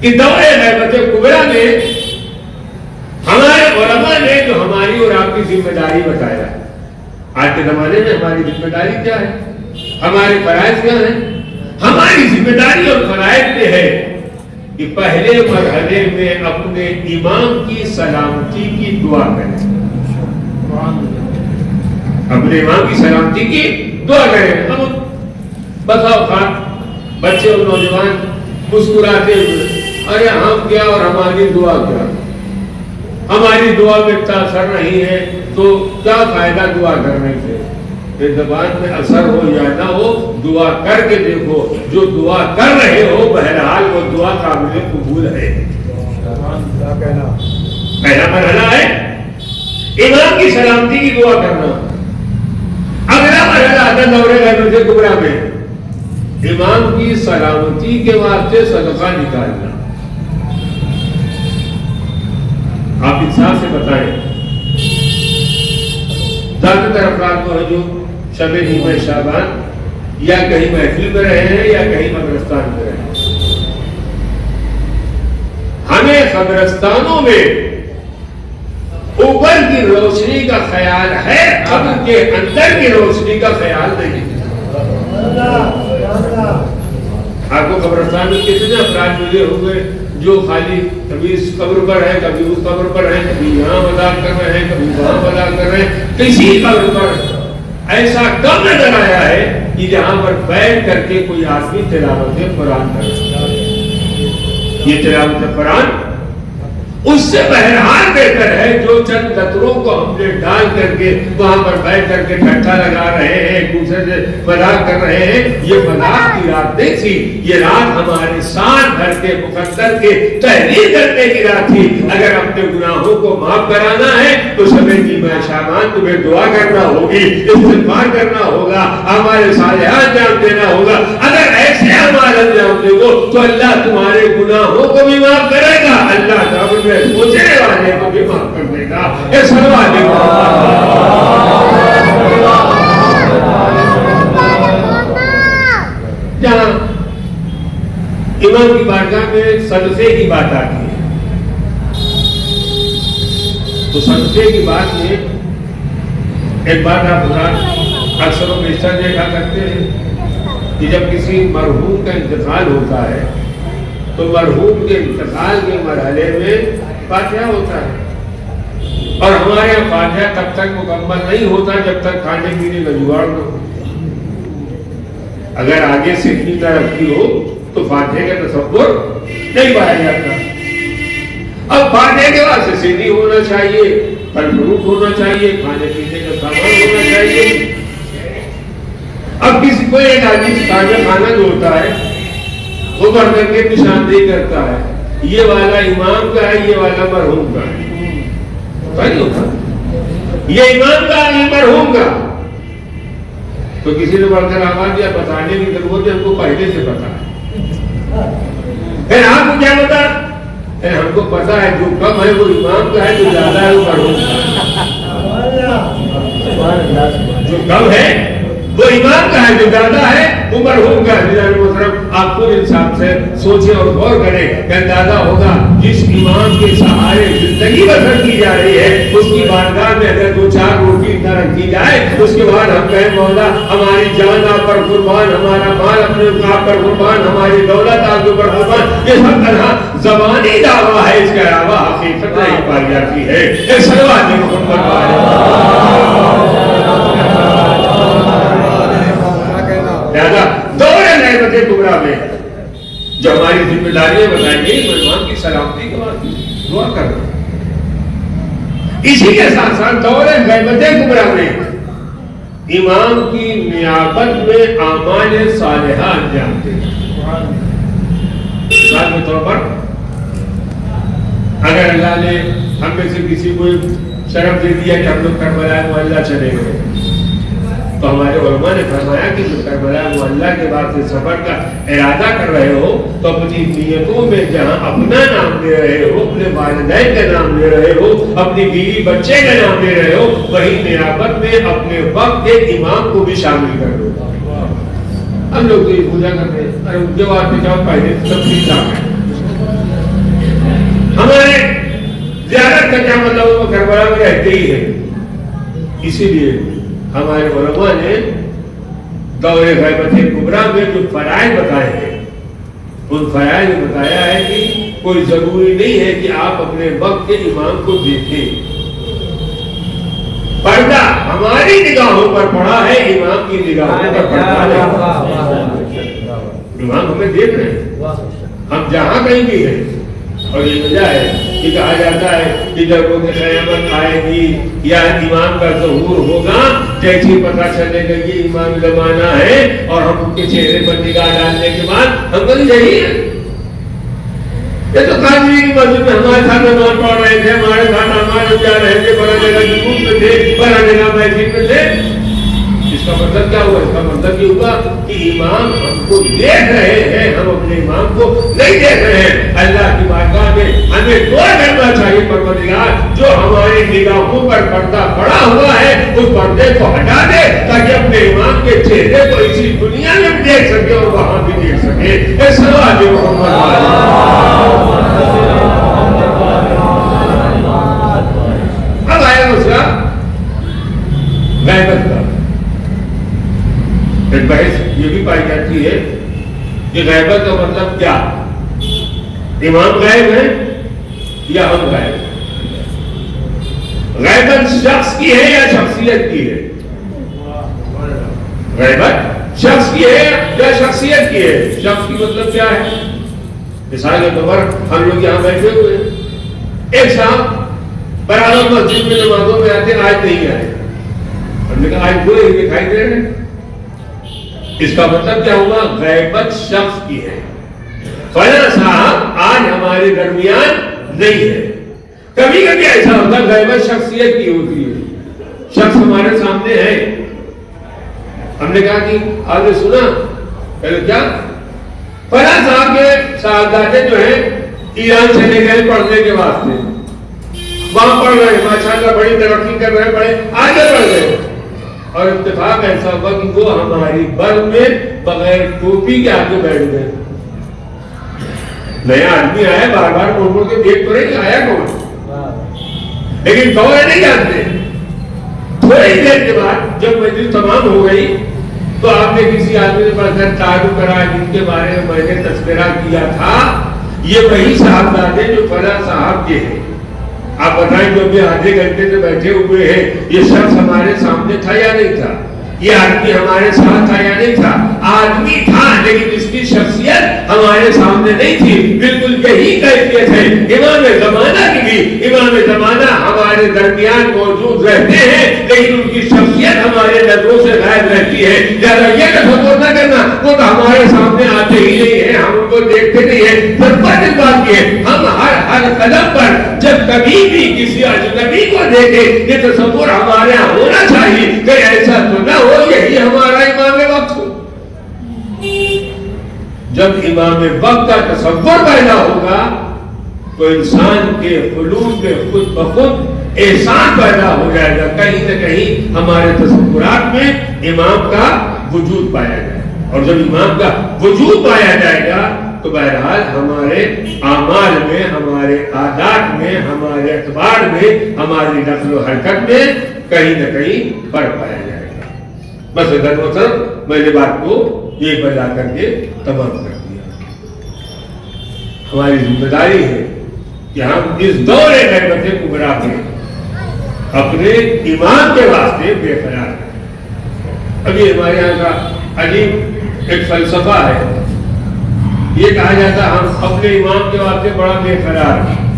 کہ دور غیبت کبریٰ میں ہمارے علماء نے جو ہماری اور آپ کی ذمہ داری بتایا. آج کے زمانے میں ہماری ذمہ داری کیا ہے, ہمارے فرائض کیا ہیں. ہماری ذمہ داری اور فرائض یہ ہے کہ پہلے مرحلے میں اپنے امام کی سلامتی کی دعا کریں، اپنے امام کی سلامتی کی دعا کریں۔ ہم بسا اوقات بچے اور نوجوان مسکراتے ہوئے، ارے ہم کیا اور ہماری دعا کیا، ہماری دعا میں اتنا اثر نہیں ہے تو کیا فائدہ دعا کرنے سے؟ زبان میں اثر ہو یا نہ ہو، دعا کر کے دیکھو، جو دعا کر رہے ہو بہرحال وہ دعا قابل قبول ہے۔ پہلا مرحلہ ہے امام کی سلامتی کی دعا کرنا۔ اگلا مرحلہ آتا دورے غیبت کبریٰ میں امام کی سلامتی کے واسطے صدقہ نکالنا۔ آپ انصاف سے بتائیں، زیادہ تر افراد کو ہے جو شب نیمہ شعبان یا کہیں محفل میں رہے ہیں یا کہیں قبرستان میں رہے ہیں، ہمیں قبرستانوں میں اوپر کی روشنی کا خیال ہے، قبر کے اندر کی روشنی کا خیال نہیں۔ آپ کو قبرستان میں کتنے افراد ملے ہوں گے جو خالی کبھی اس قبر پر ہے، کبھی اس قبر پر ہے، کبھی یہاں مذاق کر رہے ہیں، کبھی وہاں مذاق کر رہے ہیں، کسی قبر پر ایسا کم نظر آیا ہے کہ جہاں پر بیٹھ کر کے کوئی آدمی تلاوت قرآن کر رہا ہے۔ یہ تلاوت قرآن اس سے بہرحال بہتر ہے جو چند قطروں کو ہم نے ڈال کر کے وہاں پر بیٹھ کر کے ٹھٹا لگا رہے ہیں، ایک دوسرے سے مذاق کر رہے ہیں۔ یہ مذاق کی رات نہیں تھی، یہ رات ہمارے سال بھر کے مقدر کے تحریر کرنے کی رات تھی۔ اگر اپنے گناہوں کو معاف کرانا ہے تو شب نیمہ شعبان تمہیں دعا کرنا ہوگی، استغفار کرنا ہوگا، ہمارے صالحات انجام دینا ہوگا۔ اگر ایسے ہمارا انجام دے گو تو اللہ تمہارے گناہوں کو بھی معاف کرے گا، اللہ تعالی سوچنے والے کو بھی معاف کر دے گا۔ یہ سوال ہے جہاں امام کی بارگاہ میں صدقے کی بات آتی ہے تو صدقے کی بات میں ایک بات آپ اکثر و بیشتر دیکھا کرتے ہیں کہ جب کسی مرحوم کا انتقال ہوتا ہے تو مرحوم کے انتقال کے مرحلے میں فاتحہ ہوتا ہے، اور ہمارے یہاں فاتحہ تب تک مکمل نہیں ہوتا جب تک کھانے پینے کا جگاڑ نہ ہو۔ اگر آگے سے اتنی ترقی ہو تو فاتحہ کا تصور نہیں پایا جاتا۔ اب فاتحہ کے واسطے سینی ہونا چاہیے، پھل فروٹ ہونا چاہیے، کھانے پینے کا سامان ہونا چاہیے۔ اب کسی کو ایک آدمی کھانا جو ہوتا ہے وہ بڑھ کر کے نشاندہی کرتا ہے، یہ والا امام کا ہے، یہ والا مرحوم کا ہے، نہیں ہوتا، یہ امام کا ہے، یہ مرحوم کا۔ تو کسی نے بڑھ کر آواز دیا، بتانے کی ضرورت ہے، ہم کو پہلے سے پتا ہے۔ پھر آپ کو کیا پتا؟ ہم کو پتا ہے جو کم ہے وہ امام کا ہے، جو زیادہ ہے وہ مرحوم کا ہے۔ جو کم ہے وہ امام کا ہے، جو زیادہ ہے وہ مرحوم کا ہے۔ آپ خود انسان سے سوچیں اور غور کریں کہ اندازہ ہوگا جس امام کے سہارے زندگی بسر کی جا رہی ہے اس کی بارگاہ میں اگر دو چار روٹی نہ رکھی جائے اس کے بعد ہم کہیں مولا ہماری جان آپ پر قربان، ہمارا مال اپنے آپ پر قربان، ہماری دولت آپ کے اوپر قربان، یہ سب طرح زبانی دعویٰ ہے، اس کے علاوہ حقیقت نہیں پائی جاتی ہے۔ ایک سلوات محمد لہذا دور غیبت کبریٰ میں جو ہماری ذمہ داریاں بتائیں گے امام کی سلامتی کے بعد دعا کرنا۔ اسی کے ساتھ ساتھ دور غیبت کبریٰ میں امام کی نیابت میں اعمال صالحہ انجام دینا۔ مثال کے طور پر اگر اللہ نے ہم میں سے کسی کو شرف دے دیا کہ ہم لوگ کربلا معلّہ چلے گئے تو ہمارے علماء نے فرمایا کہ جو کربلا معلّہ کے بعد سے سفر کا ارادہ کر رہے ہو تو اپنی نیتوں میں جہاں اپنا نام لے رہے ہو، اپنے والدین کا نام لے رہے ہو، اپنی بیوی بچے کا نام لے رہے ہو، وہی نیابت میں اپنے وقت کے امام کو بھی شامل کر دو۔ ہم لوگ تو یہ پوجا کرتے ہیں، ارے ان کے بعد میں جاؤ پہلے سب چیز ہمارے زیارت کا کیا مطلب وہ کربلا میں رہتے ہی ہے۔ اسی لیے ہمارے علماء نے دور غیبت کبریٰ میں جو فرائض بتائے ہیں ان فرائض میں بتایا ہے کہ کوئی ضروری نہیں ہے کہ آپ اپنے وقت کے امام کو دیکھیں. پردہ ہماری نگاہوں پر پڑا ہے، امام کی نگاہوں پر پڑا ہے. امام ہمیں دیکھ رہے ہیں ہم جہاں کہیں بھی ہیں. اور یہ وجہ ہے کہ کہا جاتا ہے کہ جب روز قیامت آئے گی یا امام کا ظہور ہوگا، جیسے پتہ چلے گا یہ امام زمانہ ہے اور ہم ان کے چہرے پر نگاہ ڈالنے کے بعد ہم کہیں یہی ہے. یہ تو قادری کی مسجد میں ہمارے ساتھ نماز پڑھ رہے تھے، ہمارے ساتھ ہمارے جا رہے تھے، بڑا جگہ جلوس میں تھے، بڑا جگہ محفل میں تھے. اس کا مطلب کیا ہوا؟ اس کا مطلب یہ ہوا کہ امام ہم کو دیکھ رہے ہیں، ہم اپنے امام کو نہیں دیکھ رہے ہیں. اللہ کی بارگاہ میں ہمیں دعا کرنا چاہیے پروردگار جو ہماری نگاہوں پر پردہ پڑا ہوا ہے اس پردے کو ہٹا دے تاکہ اپنے امام کے چہرے کو اسی دنیا میں بھی دیکھ سکے اور وہاں بھی دیکھ سکے. اے صلوات محمد. اب آیا مسئلہ غیبت کا. ایک بحث یہ بھی پائی جاتی ہے کہ غیبت کا مطلب کیا؟ امام غائب ہے یا ہم غائب ہیں؟ غیبت شخص کی ہے یا شخصیت کی ہے؟ غیبت شخص کی ہے یا شخصیت کی ہے؟ شخص کی مطلب کیا ہے؟ مثال کے طور پر ہم لوگ یہاں بیٹھے ہوئے ہیں، ایک صاحب برابر مسجد میں نمازوں میں آتے آج نہیں آئے. ہم نے کہا آج کوئی دکھائی دے رہے ہیں. اس کا مطلب کیا ہوا؟ غیبت شخص کی ہے. فلاں صاحب آج ہمارے درمیان نہیں ہے. کبھی کبھی ایسا ہوتا ہے غیبت شخصیت کی ہوتی ہے، شخص ہمارے سامنے ہے. ہم نے کہا کہ آپ نے سنا؟ پہلے کیا؟ فلاں صاحب کے صاحبزادے جو ہیں ایران چلے گئے پڑھنے کے واسطے، وہاں پڑھ رہے ماشاءاللہ بڑی ترقی کر رہے، بڑے آگے بڑھ گئے. اور اتفاق ایسا ہوا کہ وہ ہماری بر میں بغیر ٹوپی کے آگے بیٹھ گئے. نیا آدمی آیا، بار بار مڑ مڑ کے دیکھ تو رہے آیا کون، لیکن کون نہیں جانتے. تھوڑی دیر کے بعد جب مجلس تمام ہو گئی تو آپ نے کسی آدمی کے پاس تعارف کرا جن کے بارے میں نے تذکرہ کیا تھا، یہ وہی صاحبزادے جو فلاں صاحب کے ہیں. آپ بتائیں جو بھی آدھے گھنٹے سے بیٹھے ہوئے ہیں یہ شخص ہمارے سامنے تھا یا نہیں تھا؟ یہ آدمی ہمارے ساتھ تھا یا نہیں تھا؟ آدمی تھا لیکن اس کی شخصیت ہمارے سامنے نہیں تھی. بالکل یہی کیفیت ہے امام زمانہ کی بھی. امام زمانہ ہمارے درمیان موجود رہتے ہیں لیکن ان کی شخصیت ہمارے نظروں سے غائب رہتی ہے. زیادہ یہ تصور نہ کرنا وہ تو ہمارے سامنے آتے ہی نہیں ہیں، ہم ان کو دیکھتے نہیں ہیں. فرق اس بات کی ہے ہم ہر قدم پر جب کبھی بھی کسی اجنبی کو دیکھیں یہ تصور ہمارے یہاں ہونا چاہیے کہ ایسا تو نہ ہو یہی ہمارا امام وقت ہو. جب امام وقت کا تصور پیدا ہوگا تو انسان کے قلوب میں خود بخود احسان پیدا ہو جائے گا. کہیں نہ کہیں ہمارے تصورات میں امام کا وجود پایا جائے گا. اور جب امام کا وجود پایا جائے گا تو بہرحال ہمارے اعمال میں، ہمارے عادات میں، ہمارے اعتبار میں، ہماری نقل و حرکت میں کہیں نہ کہیں فرق پایا جائے گا. بس ادھر محترم میں نے بات کو یہ بجا کر کے تمام کر دیا. ہماری ذمہ داری ہے کہ ہم اس دور غیبت کبریٰ میں اپنے ایمان کے واسطے بے قرار ہیں. ابھی ہمارے یہاں کا عجیب ایک فلسفہ ہے، یہ کہا جاتا ہے ہم اپنے امام کے واسطے بڑا بے قرار ہیں،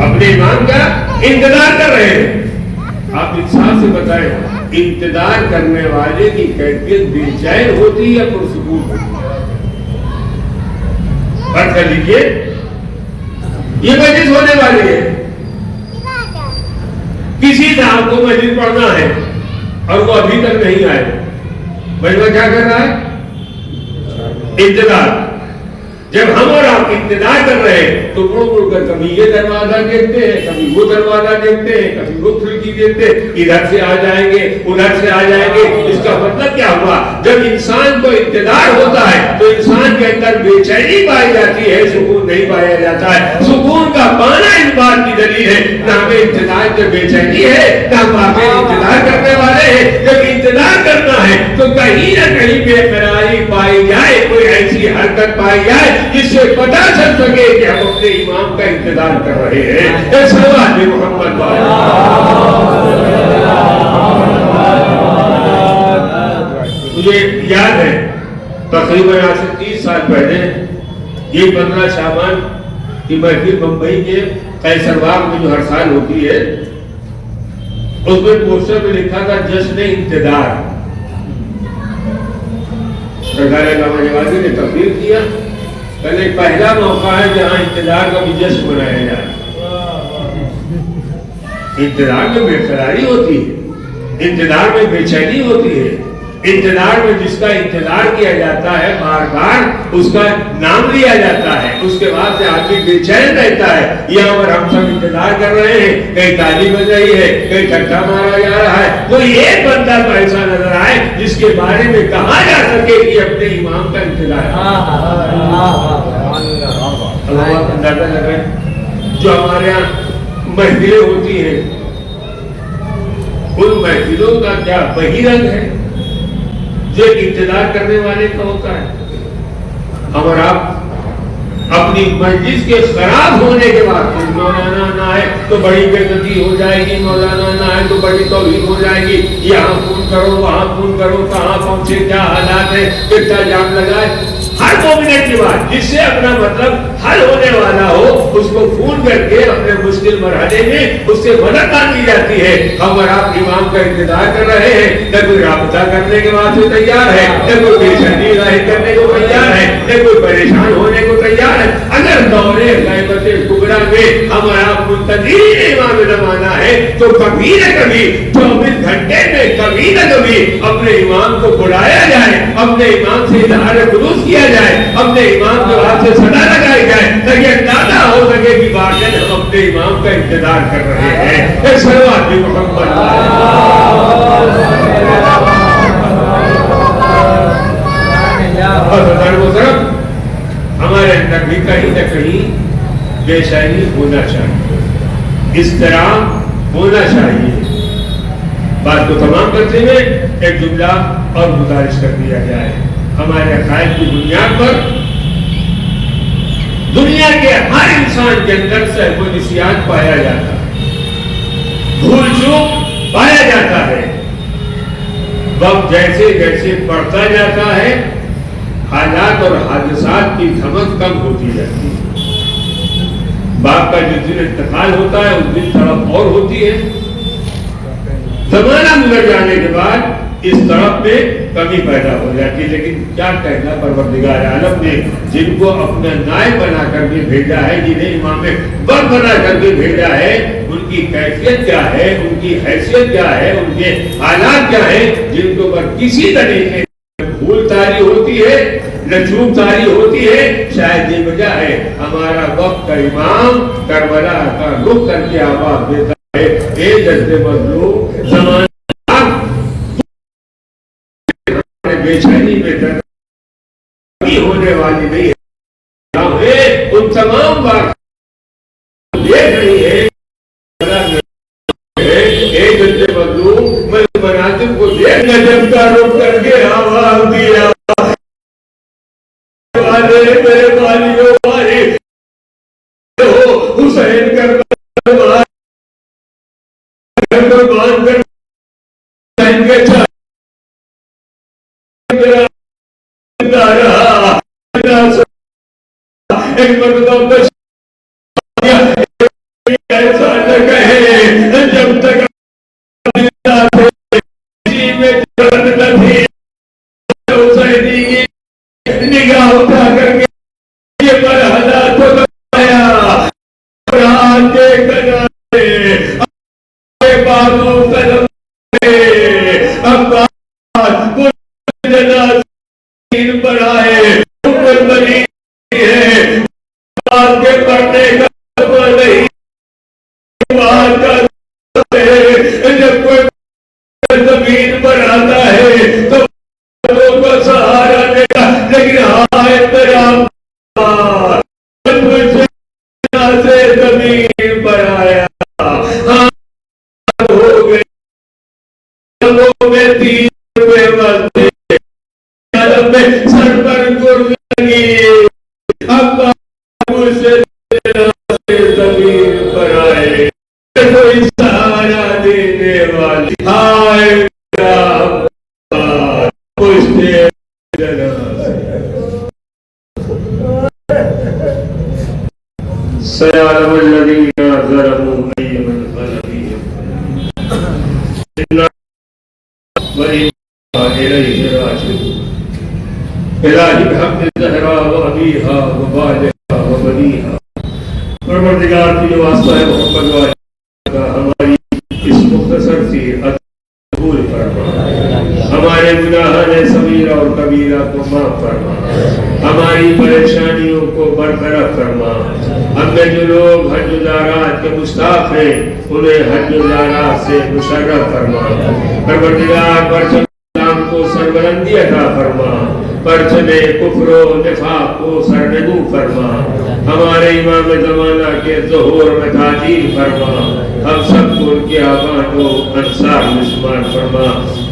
اپنے امام کا انتظار کر رہے ہیں. آپ انصاف سے بتائیں انتظار کرنے والے کی کیفیت بے چین ہوتی ہے یا پرسکون ہوتی ہے؟ بات کر لیجیے. یہ مجلس ہونے والی ہے، کسی صاحب کو مجلس پڑھنا ہے اور وہ ابھی تک نہیں آئے، مجمع کیا کر رہا ہے؟ انتظار. جب ہم اور آپ انتظار کر رہے ہیں تو مڑ مڑ کر کبھی یہ دروازہ دیکھتے ہیں، کبھی وہ دروازہ دیکھتے ہیں، کبھی وہ کھڑکی دیکھتے ہیں، ادھر سے آ جائیں گے ادھر سے آ جائیں گے. اس کا مطلب کیا ہوا؟ جب انسان کو انتظار ہوتا ہے تو انسان کے اندر بے چینی پائی جاتی ہے، سکون نہیں پایا جاتا ہے. سکون کا پانا اس بات کی دلیل ہے نہ ہمیں انتظار سے بے چینی ہے نہ ہم واقعی انتظار کرنے والے ہیں. جب انتظار کرنا ہے تو کہیں نہ کہیں بے قراری پائی جائے، کوئی ایسی حرکت پائی جائے جس سے پتہ چل سکے کہ ہم اپنے امام کا انتظار کر رہے ہیں۔ صلوات محمد مجھے یاد ہے تقریباً آج سے 30 سال پہلے یہ 15 شعبان کی محفل بمبئی کے قیصر باغ میں جو ہر سال ہوتی ہے، اس میں پوسٹر میں لکھا تھا جشن انتظار۔ سرکار علامہ نوازی نے تقریر کیا، پہلے پہلا موقع ہے جہاں انتظار کا بھی جشن منایا جائے۔ انتظار میں بے قراری ہوتی ہے، انتظار میں بے چینی ہوتی ہے، انتظار میں جس کا انتظار کیا جاتا ہے بار بار اس کا نام لیا جاتا ہے، اس کے بعد سے آدمی بے چین رہتا ہے۔ یہاں پر ہم سب انتظار کر رہے ہیں، کہیں تالی بج رہی ہے، کہیں ٹھٹھا مارا جا رہا ہے، کوئی ایک بندہ تو ایسا نظر آئے جس کے بارے میں کہا جا سکے کہ اپنے امام کا انتظار ہے۔ اللہ اندازہ لگائیں جو ہمارے یہاں محفلیں ہوتی ہیں، ان محفلوں کا کیا وہی رنگ ہے جو انتظار کرنے والے کا ہوتا ہے؟ اور آپ اپنی مجلس کے خراب ہونے کے بعد مولانا نہ آئے تو بڑی بے عزتی ہو جائے گی، مولانا نہ آئے تو بڑی توہین ہو جائے گی، یہاں فون کرو وہاں فون کرو، کہاں پہنچے، کیا حالات ہے، کتنا جام لگا ہے۔ ہر 2 منٹ کی بات جس سے اپنا مطلب حل ہونے والا ہو اس کو فون کر کے اپنے مشکل مرحلے میں اس سے مدد مانگی جاتی ہے۔ ہم اور آپ امام کا انتظار کر رہے ہیں، نہ کوئی رابطہ کرنے کے بعد سے تیار ہے، نہ کوئی پیشانی ظاہر کرنے کو تیار ہے، نہ کوئی پریشان ہونے کو تیار ہے۔ اگر دورے غیبت کبریٰ میں ہم اور آپ منتظرین امام زمانہ ہے تو کبھی نہ کبھی 24 گھنٹے میں کبھی نہ کبھی اپنے امام کو بلایا جائے، اپنے امام سے اظہار خلوص کیا جائے، اپنے امام کے بعد سے صدا لگائی جائے تاکہ اندازہ ہو سکے کہ واقعی ہم اپنے امام کا انتظار کر رہے ہیں۔ صلوات محمد ہمارے اندر بھی کہیں نہ کہیں بے چینی ہونا چاہیے، اضطراب ہونا چاہیے۔ بات کو تمام کرتے ہوئے ایک جملہ اور گزارش کر دیا جائے۔ ہمارے عقائد کی بنیاد پر دنیا کے ہر انسان کے اندر سہو و نسیان پایا جاتا ہے، بھول چوک پایا جاتا ہے۔ وقت جیسے جیسے بڑھتا جاتا ہے حالات اور حادثات کی دھمک کم ہوتی جاتی ہے۔ باپ کا جس دن انتقال ہوتا ہے اس دن تڑپ اور ہوتی ہے۔ زمانہ گزر جانے کے بعد اس طرف میں کمی پیدا ہو جاتی ہے، لیکن کیا کہنا پروردگار عالم نے جن کو اپنا نائب بنا کر کے بھیجا ہے، جنہیں امام وقت بنا کر کے بھیجا ہے، ان کی کیفیت کیا ہے، ان کی حیثیت کیا ہے، ان کے حالات کیا ہے، جن کو پر کسی طریقے بھول تاری ہوتی ہے، نچوک تاری ہوتی ہے۔ شاید یہ وجہ ہے ہمارا وقت کا امام کربلا کا رخ کر کے آواز دیتا ہے، اے جد مظلوم زمانہ بے چینی میں درد ہونے والی نہیں ہے۔ ان تمام بات دیکھ رہی ہے اے جد مظلوم، میں مناظر کو دیکھ نجم کا رخ کر کے آواز دیا، میرے والیوں والے ہو حسین کر قربان کر حسین کے چاہ ایک مرتبہ ایسا نہ کہے جب تک میں درد نہ تھی، حسینی کی نگاہ اٹھا کر کے یہ مرحلہ تو بتایا، قرآن کے کنارے بازو قدم عباس وہ جنازین بڑھائے اوپر بنی ہے، بات کے پڑھنے کا نہیں، بات کا جب کوئی زمین پر آتا ہے تو لوگوں کا سہارا دیتا، لیکن ہائے تیرا سے زمین پر آیا، ہاں ہو گئے میں تھی سر پر گر لگی اب سے زمین پر آئے کوئی سہارا دینے والی ہائے سيعلم الذين ظلموا أي منقلب إنا وإنا إليه راجعون إلهي بحق الزهراء وأبيها وبالها وبنيها پروردگار کی جو واسطہ ہے محمد کا ہماری اس مختصر سی قبول فرما ہمارے گناہان صغیرہ اور کبیرہ کو معاف فرما ہماری پریشانیوں کو برطرف فرما ہم میں جو لوگ حج و زیارات کے مشتاق ہیں انہیں حج و زیارات سے مشرف فرما پروردگار پرچم اسلام کو سربلندی عطا فرما پرچم کفر و نفاق کو سرنگو فرما ہمارے امام زمانہ کے ظہور میں تعجیل فرما ہم سب کو ان کے آباد و انصار میں شمار فرما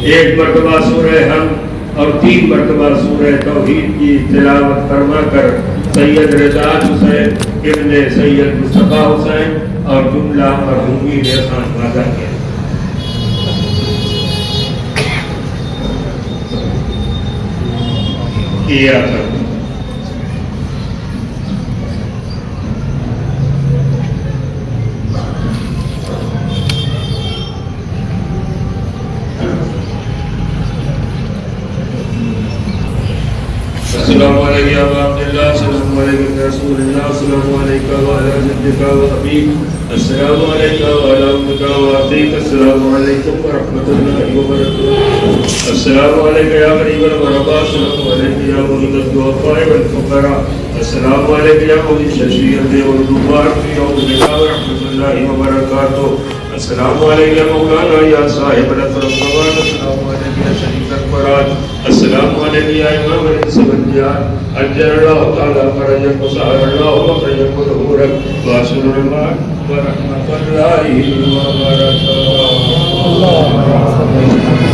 ایک مرتبہ سورہ ہم اور 3 مرتبہ سورہ توحید کی تلاوت فرما کر سید رضا حسین ابن سید مصطفیٰ حسین اور جملہ مرحومین نے خان وعدہ کیا کرتا السلام علیکم یا عبداللہ السلام علیکم یا رسول اللہ السلام علیکم وعلی جدک و ابیک السلام علیکم وعلی امک و عبدیک السلام علیکم ورحمۃ اللہ وبرکاتہ السلام علیکم یا غریب الغرباء السلام علیکم یا مغیث الضعفاء والفقراء السلام علیکم یا مغیث الشیعۃ والنوار یوم اللقاء ورحمۃ اللہ وبرکاتہ السلام علیکم یا مولانا یا صاحب الفرمان السلام علیکم یا شریف القرآن السلام علیکم یا امام الانس والجان اجر اللہ تعالی فرجک و سہر اللہ وفرجک و ظہورک واسر اللہ ورحمۃ اللہ وبرکاتہ